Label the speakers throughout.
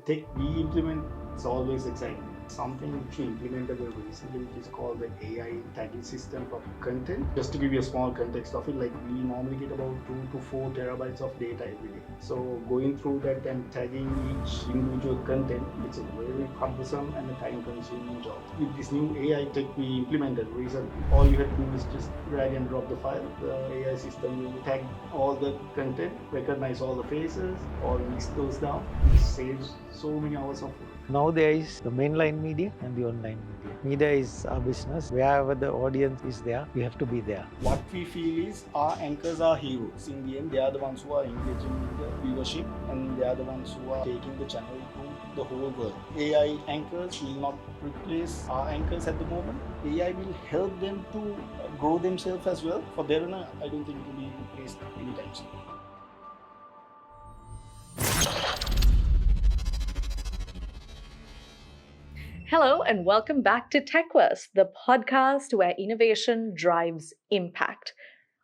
Speaker 1: tech we implement is always exciting. Something which we implemented very recently, which is called the AI tagging system for content. Just to give you a small context of it, like we normally get about 2 to 4 terabytes of data every day. So going through that and tagging each individual content, it's a very cumbersome and a time-consuming job. With this new AI tech we implemented recently, all you have to do is just drag and drop the file. The AI system will tag all the content, recognize all the faces, or list those down. It saves so many hours of work.
Speaker 2: Now there is the mainline media and the online media. Media is our business. Wherever the audience is there, we have to be there.
Speaker 1: What we feel is our anchors are heroes. In the end, they are the ones who are engaging with the viewership, and they are the ones who are taking the channel to the whole world. AI anchors will not replace our anchors at the moment. AI will help them to grow themselves as well. For Derana, I don't think it will be replaced anytime soon.
Speaker 3: Hello, and welcome back to Techquest, the podcast where innovation drives impact.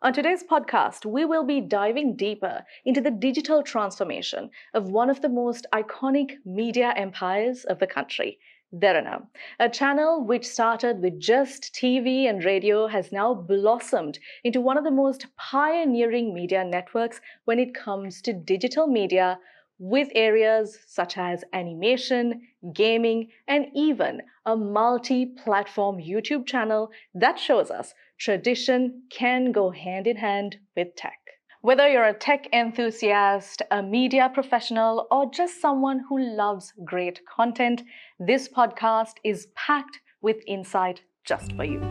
Speaker 3: On today's podcast, we will be diving deeper into the digital transformation of one of the most iconic media empires of the country, Derana. A channel which started with just TV and radio has now blossomed into one of the most pioneering media networks when it comes to digital media, with areas such as animation, gaming, and even a multi-platform YouTube channel that shows us tradition can go hand in hand with tech. Whether you're a tech enthusiast, a media professional, or just someone who loves great content, this podcast is packed with insight just for you.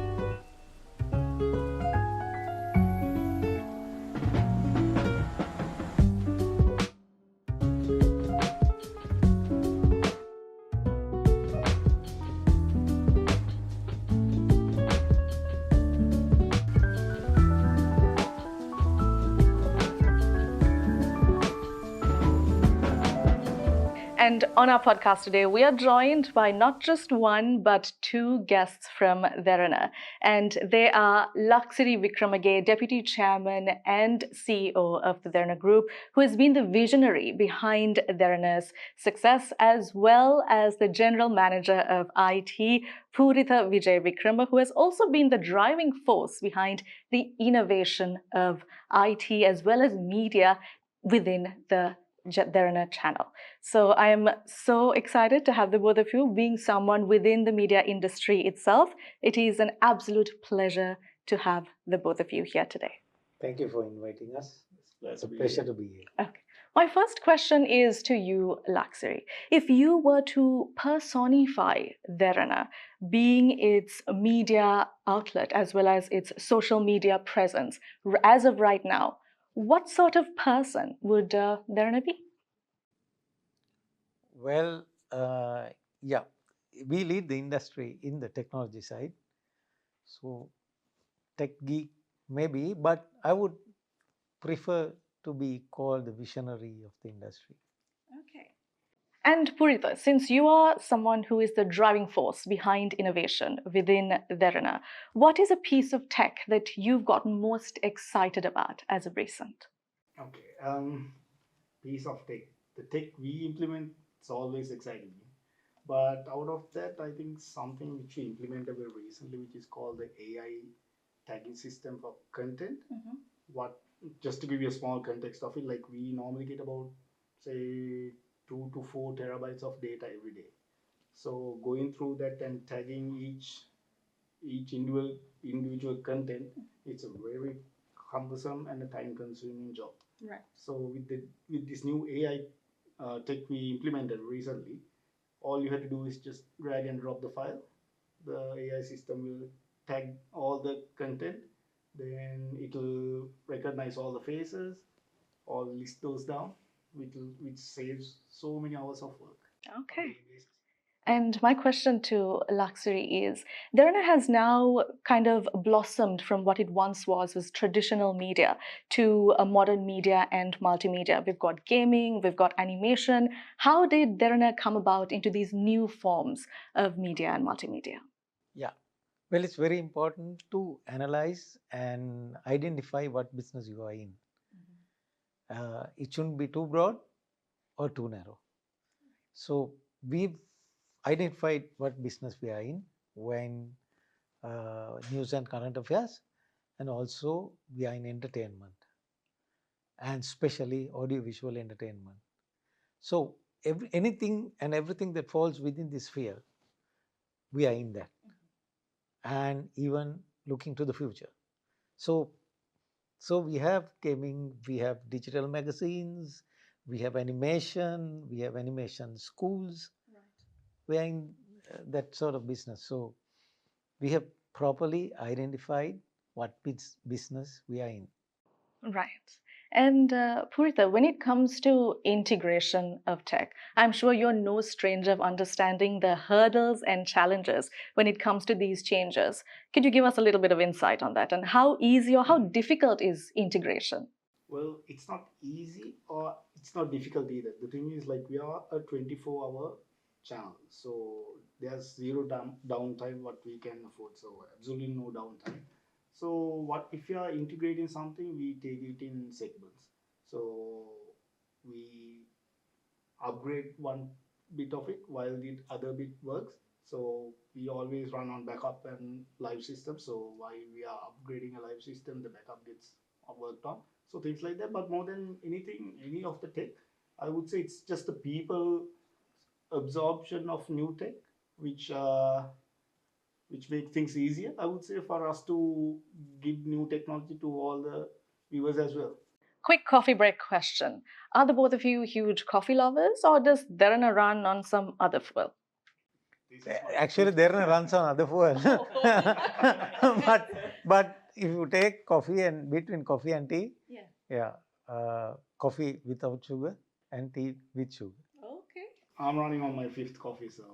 Speaker 3: And on our podcast today, we are joined by not just one, but two guests from Derana. And they are Laksiri Wickramage, Deputy Chairman and CEO of the Derana Group, who has been the visionary behind Derana's success, as well as the General Manager of IT, Puritha Wijewickrama, who has also been the driving force behind the innovation of IT as well as media within the Derana channel. So I am so excited to have the both of you. Being someone within the media industry itself, it is an absolute pleasure to have the both of you here today.
Speaker 2: Thank you for inviting us. It's a
Speaker 1: be
Speaker 2: pleasure
Speaker 1: here.
Speaker 2: to be here.
Speaker 3: Okay. My first question is to you, Laksiri. If you were to personify Derana, being its media outlet as well as its social media presence, as of right now, what sort of person would Derana be?
Speaker 2: Well, yeah, we lead the industry in the technology side. So, tech geek maybe, but I would prefer to be called the visionary of the industry.
Speaker 3: Okay. And Puritha, since you are someone who is the driving force behind innovation within Derana, what is a piece of tech that you've gotten most excited about as of recent?
Speaker 1: Okay, piece of tech. The tech we implement is always exciting me. But out of that, I think something which we implemented very recently, which is called the AI tagging system for content. What, just to give you a small context of it, like we normally get about say 2 to 4 terabytes of data every day. So going through that and tagging each individual content, it's a very cumbersome and a time consuming job.
Speaker 3: Right.
Speaker 1: So with this new AI tech we implemented recently, all you have to do is just drag and drop the file. The AI system will tag all the content, then it will recognize all the faces or list those down, which saves so many hours of work.
Speaker 3: Okay. And my question to Laksiri is, Derana has now kind of blossomed from what it once was traditional media to a modern media and multimedia. We've got gaming, we've got animation. How did Derana come about into these new forms of media and multimedia?
Speaker 2: Yeah, well, it's very important to analyze and identify what business you are in. It shouldn't be too broad or too narrow. So we've identified what business we are in when news and current affairs, and also we are in entertainment, and especially audiovisual entertainment. So anything and everything that falls within this sphere, we are in that, and even looking to the future. So we have gaming, we have digital magazines, we have animation schools. We are in that sort of business. So we have properly identified what business we are in.
Speaker 3: Right. And Puritha, when it comes to integration of tech, I'm sure you're no stranger of understanding the hurdles and challenges when it comes to these changes. Could you give us a little bit of insight on that, and how easy or how difficult is integration?
Speaker 1: Well, it's not easy or it's not difficult either. The thing is, like, we are a 24-hour channel, so there's zero downtime what we can afford. So absolutely no downtime. So what if you are integrating something, we take it in segments. So we upgrade one bit of it while the other bit works. So we always run on backup and live system. So while we are upgrading a live system, the backup gets worked on. So things like that. But more than anything, any of the tech, I would say it's just the people absorption of new tech, which make things easier. I would say for us to give new technology to all the viewers as well.
Speaker 3: Quick coffee break question. Are the both of you huge coffee lovers, or does Derana run on some other fuel?
Speaker 2: Actually, Derana runs on other fuel. but if you take coffee and between coffee and tea, coffee without sugar and tea with sugar.
Speaker 3: Okay.
Speaker 1: I'm running on my fifth coffee, so.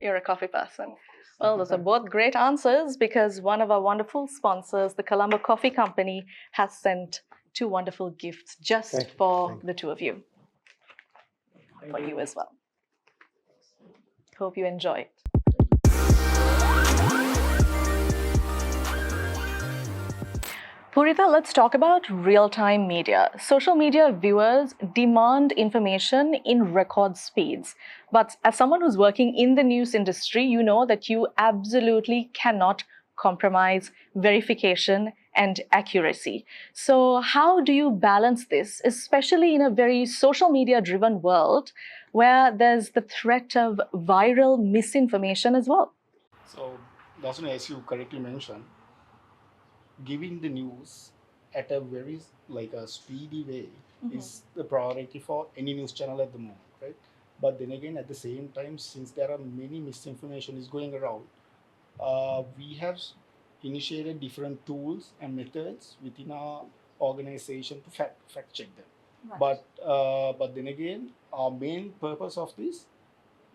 Speaker 3: You're a coffee person. Well, those are both great answers, because one of our wonderful sponsors, the Colombo Coffee Company, has sent two wonderful gifts just for the two of you. For you as well. Hope you enjoy it. Puritha, let's talk about real-time media. Social media viewers demand information in record speeds. But as someone who's working in the news industry, you know that you absolutely cannot compromise verification and accuracy. So how do you balance this, especially in a very social media-driven world where there's the threat of viral misinformation as well?
Speaker 1: So that's when, as you correctly mentioned, giving the news at a very like a speedy way is the priority for any news channel at the moment, right? But then again, at the same time, since there are many misinformation is going around, we have initiated different tools and methods within our organization to fact check them. Right. But then again, our main purpose of this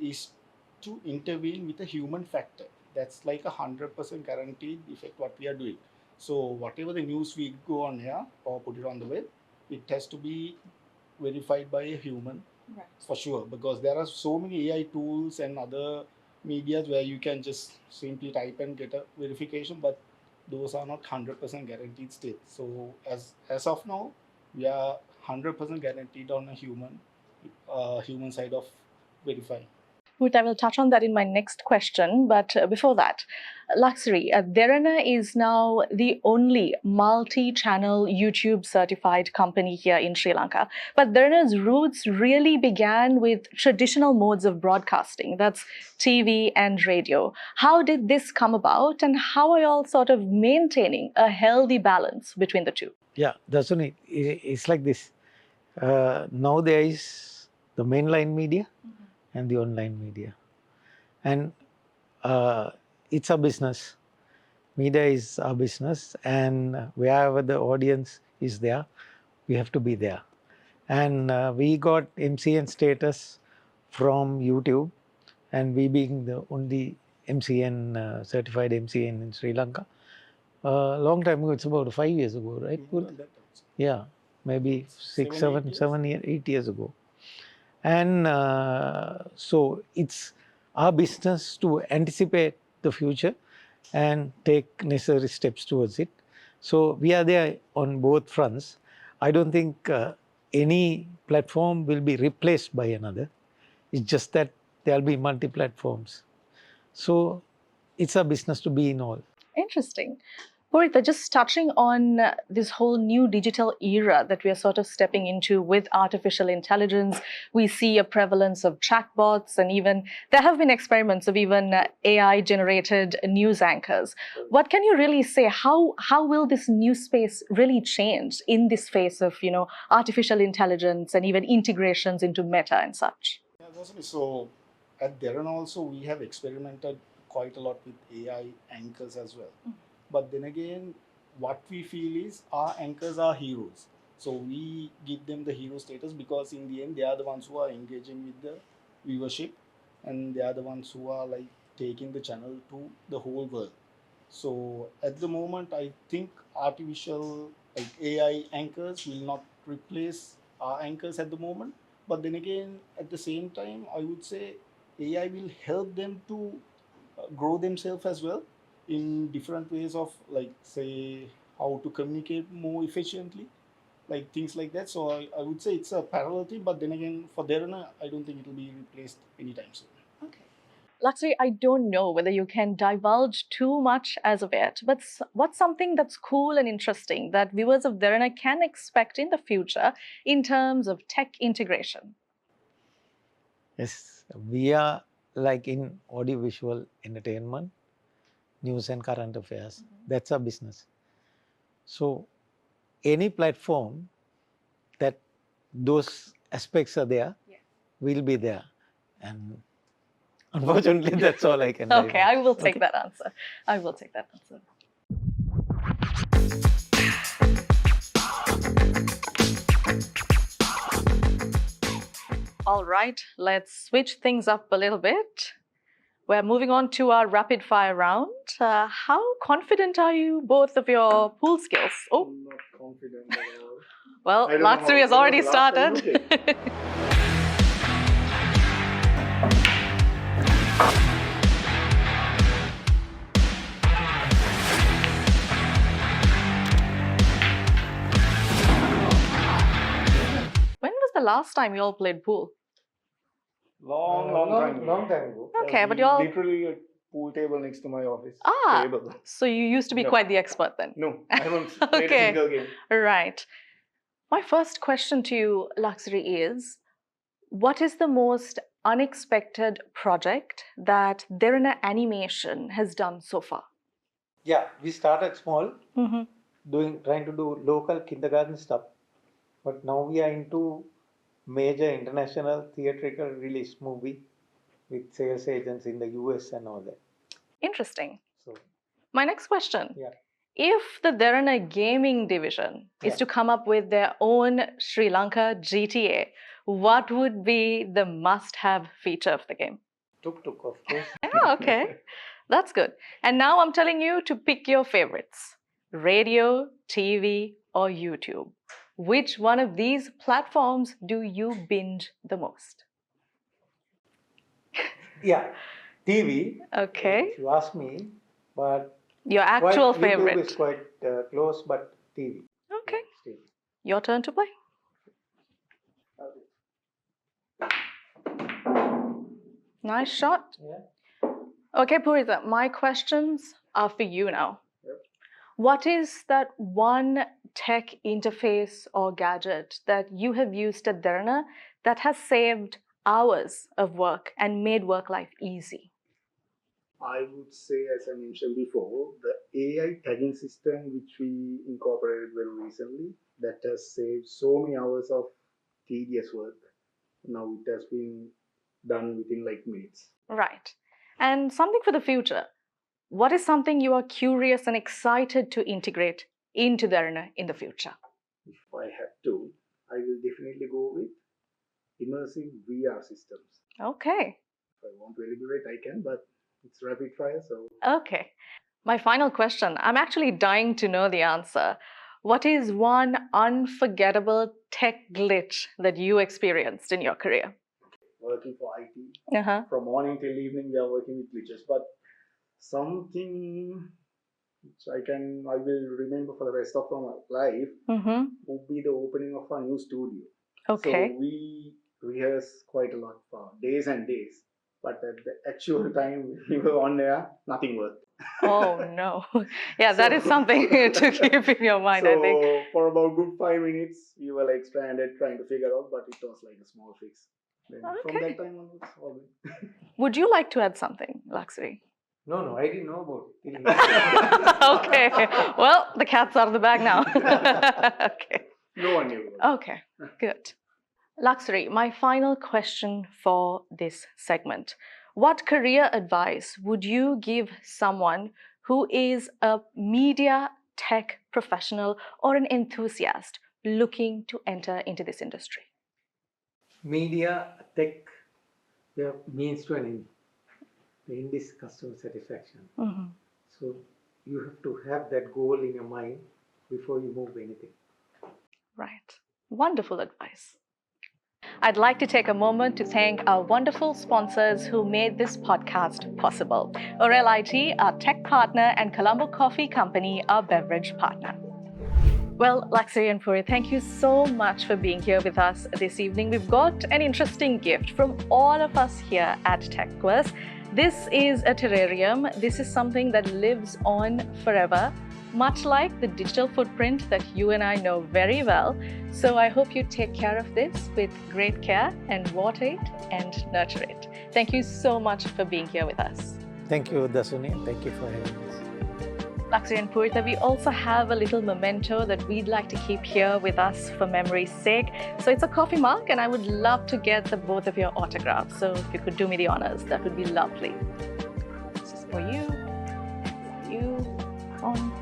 Speaker 1: is to intervene with a human factor. That's like 100% guaranteed effect what we are doing. So whatever the news we go on here or put it on the web, it has to be verified by a human, right, for sure, because there are so many AI tools and other medias where you can just simply type and get a verification, but those are not 100% guaranteed still. So as of now, we are 100% guaranteed on a human side of verifying.
Speaker 3: I will touch on that in my next question. But before that, Laksiri, Derana is now the only multi-channel YouTube certified company here in Sri Lanka. But Derana's roots really began with traditional modes of broadcasting. That's TV and radio. How did this come about, and how are you all sort of maintaining a healthy balance between the two?
Speaker 2: Yeah, that's only, it's like this. Now there is the mainline media and the online media. And it's a business. Media is our business, and wherever the audience is there, we have to be there. And we got MCN status from YouTube, and we being the only MCN, certified MCN in Sri Lanka. Long time ago, it's about 5 years ago, right? Yeah, maybe 6, 7, 8 years ago. And so it's our business to anticipate the future and take necessary steps towards it. So we are there on both fronts. I don't think any platform will be replaced by another. It's just that there'll be multi-platforms. So it's a business to be in all.
Speaker 3: Interesting. Puritha, just touching on this whole new digital era that we are sort of stepping into with artificial intelligence, we see a prevalence of chatbots, and even there have been experiments of even AI-generated news anchors. What can you really say? How will this new space really change in this face of artificial intelligence and even integrations into Meta and such?
Speaker 1: Yeah, that's me. So at Derana also, we have experimented quite a lot with AI anchors as well. But then again, what we feel is our anchors are heroes. So we give them the hero status because in the end, they are the ones who are engaging with the viewership, and they are the ones who are like taking the channel to the whole world. So at the moment, I think artificial like AI anchors will not replace our anchors at the moment. But then again, at the same time, I would say AI will help them to grow themselves as well in different ways of like say how to communicate more efficiently, like things like that. So I would say it's a parallel thing, but then again for Derana, I don't think it will be replaced anytime soon.
Speaker 3: Okay. Laksiri, I don't know whether you can divulge too much as of yet, but what's something that's cool and interesting that viewers of Derana can expect in the future in terms of tech integration?
Speaker 2: Yes, we are like in audiovisual entertainment, news and current affairs. That's our business. So any platform that those aspects are there, will be there. And unfortunately, that's all I can
Speaker 3: Okay,
Speaker 2: divulge.
Speaker 3: I will take that answer. I will take that answer. All right, let's switch things up a little bit. We're moving on to our rapid fire round. How confident are you both of your pool skills? Oh,
Speaker 1: I'm not confident at all.
Speaker 3: well,
Speaker 1: I don't know
Speaker 3: Laksiri has
Speaker 1: when was
Speaker 3: already
Speaker 1: the last time?
Speaker 3: started. When was the last time you all played pool?
Speaker 1: Long time ago.
Speaker 3: Okay, but you all...
Speaker 1: literally a pool table next to my office
Speaker 3: Ah,
Speaker 1: table.
Speaker 3: so you used to be
Speaker 1: No.
Speaker 3: quite the expert then?
Speaker 1: No, I haven't played a
Speaker 3: Okay.
Speaker 1: single game.
Speaker 3: Right. My first question to you, Laksiri, is what is the most unexpected project that Derana Animation has done so far?
Speaker 2: Yeah, we started small,
Speaker 3: Mm-hmm.
Speaker 2: trying to do local kindergarten stuff, but now we are into major international theatrical release movie with sales agents in the US and all that.
Speaker 3: Interesting.
Speaker 2: So
Speaker 3: My next question.
Speaker 2: yeah,
Speaker 3: If the Derana Gaming division is
Speaker 2: Yeah.
Speaker 3: to come up with their own Sri Lanka GTA, what would be the must-have feature of the game?
Speaker 2: tuk of course.
Speaker 3: Yeah, okay. That's good. And now I'm telling you to pick your favorites. Radio, TV, or YouTube. Which one of these platforms do you binge the most?
Speaker 2: Yeah, TV.
Speaker 3: Okay.
Speaker 2: If you ask me, but
Speaker 3: Your actual
Speaker 2: YouTube
Speaker 3: favorite.
Speaker 2: is quite close, but TV.
Speaker 3: Okay.
Speaker 2: Still.
Speaker 3: Your turn to play. Nice shot.
Speaker 2: Yeah.
Speaker 3: Okay, Puritha, my questions are for you now.
Speaker 1: Yep.
Speaker 3: What is that one tech interface or gadget that you have used at Derana that has saved hours of work and made work life easy?
Speaker 1: I would say, as I mentioned before, the AI tagging system which we incorporated very recently, that has saved so many hours of tedious work. Now it has been done within like minutes.
Speaker 3: Right. And something for the future. What is something you are curious and excited to integrate into Derana in the future?
Speaker 1: If I have to, I will definitely go with immersive VR systems.
Speaker 3: Okay.
Speaker 1: If I want to elaborate, I can, but it's rapid fire, so
Speaker 3: Okay. My final question. I'm actually dying to know the answer. What is one unforgettable tech glitch that you experienced in your career?
Speaker 1: working for IT,
Speaker 3: Uh-huh.
Speaker 1: from morning till evening, we are working with glitches. But something which I will remember for the rest of my life
Speaker 3: Mm-hmm.
Speaker 1: would be the opening of our new studio.
Speaker 3: Okay.
Speaker 1: So we rehearse quite a lot for days and days. but at the actual time we were on air, nothing worked.
Speaker 3: Oh no. Yeah, that is
Speaker 1: So-
Speaker 3: something to keep in your mind, I think.
Speaker 1: So for about good 5 minutes, we were like stranded trying to figure out, but it was like a small fix. Then from
Speaker 3: Okay.
Speaker 1: that time on, it's all good.
Speaker 3: Would you like to add something, Laksiri?
Speaker 2: No, I didn't know about it.
Speaker 3: Okay. Well, the cat's out of the bag now. Okay.
Speaker 1: No one knew. about it.
Speaker 3: Okay, good. Laksiri, my final question for this segment. What career advice would you give someone who is a media tech professional or an enthusiast looking to enter into this industry?
Speaker 2: Media, tech, there are means to an end. The end is customer satisfaction.
Speaker 3: Mhm.
Speaker 2: So you have to have that goal in your mind before you move anything.
Speaker 3: Right. Wonderful advice. I'd like to take a moment to thank our wonderful sponsors who made this podcast possible. Orel-IT, our tech partner, and Colombo Coffee Company, our beverage partner. Well, Laksiri and Puri, thank you so much for being here with us this evening. We've got an interesting gift from all of us here at Techquest. This is a terrarium. This is something that lives on forever, much like the digital footprint that you and I know very well. So I hope you take care of this with great care and water it and nurture it. Thank you so much for being here with us.
Speaker 2: Thank you, Dasuni, and thank you for having us.
Speaker 3: Laksiri and Puritha, we also have a little memento that we'd like to keep here with us for memory's sake. So it's a coffee mug, and I would love to get the both of your autographs. So if you could do me the honors, that would be lovely. This is for you, on.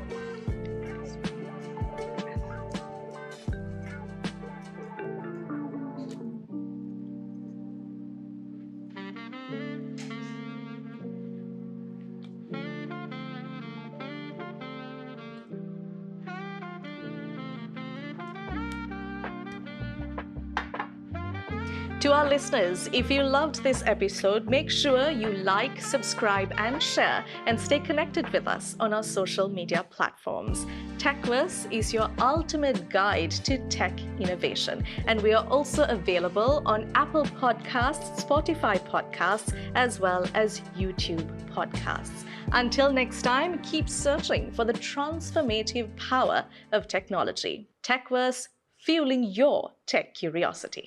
Speaker 3: To our listeners, if you loved this episode, make sure you like, subscribe, and share, and stay connected with us on our social media platforms. Techquest is your ultimate guide to tech innovation, and we are also available on Apple Podcasts, Spotify Podcasts, as well as YouTube Podcasts. Until next time, keep searching for the transformative power of technology. Techquest, fueling your tech curiosity.